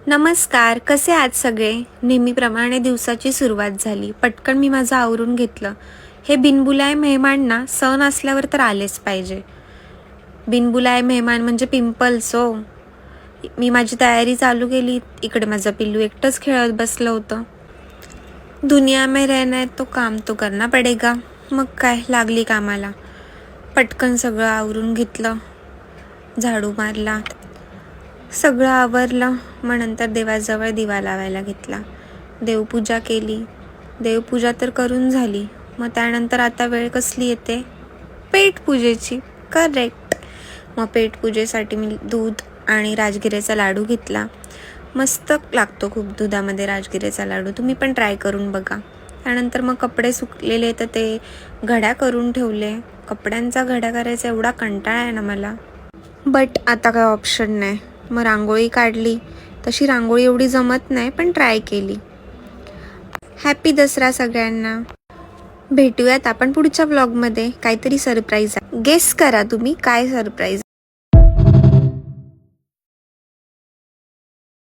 नमस्कार, कसे आहात सगळे? नेहमीप्रमाणे दिवसाची सुरुवात झाली. पटकन मी माझं आवरून घेतलं. हे बिनबुलाए मेहमान ना सण असल्यावर तर आलेच पाहिजे. बिनबुलाए मेहमान म्हणजे पिंपल्स हो. मी माझी तयारी चालू केली. इकडे माझं पिल्लू एकटंच खेळत बसलं होतं. दुनिया में रहना है तो काम तो करना पडेगा. मग काय, लागली कामाला. पटकन सगळं आवरून घेतलं, झाडू मारला, सगळं आवरलं. मग नंतर देवाजवळ दिवा लावायला घेतला, देवपूजा केली. देवपूजा तर करून झाली. मग त्यानंतर आता वेळ कसली येते? पेटपूजेची. करेक्ट. मग पेटपूजेसाठी मी दूध आणि राजगिऱ्याचा लाडू घेतला. मस्त लागतो खूप दुधामध्ये राजगिऱ्याचा लाडू. तुम्ही पण ट्राय करून बघा. त्यानंतर मग कपडे सुकलेले तर ते घड्या करून ठेवले. कपड्यांचा घड्या करायचा एवढा कंटाळा आहे ना मला, बट आता काय ऑप्शन नाही. मग रांगोळी काढली. तशी रांगोळी एवढी जमत नाही, पण ट्राय केली. हॅपी दसरा सगळ्यांना. भेटूयात आपण पुढच्या व्लॉगमध्ये. काहीतरी सरप्राईज आहे. गेस करा तुम्ही काय सरप्राईज.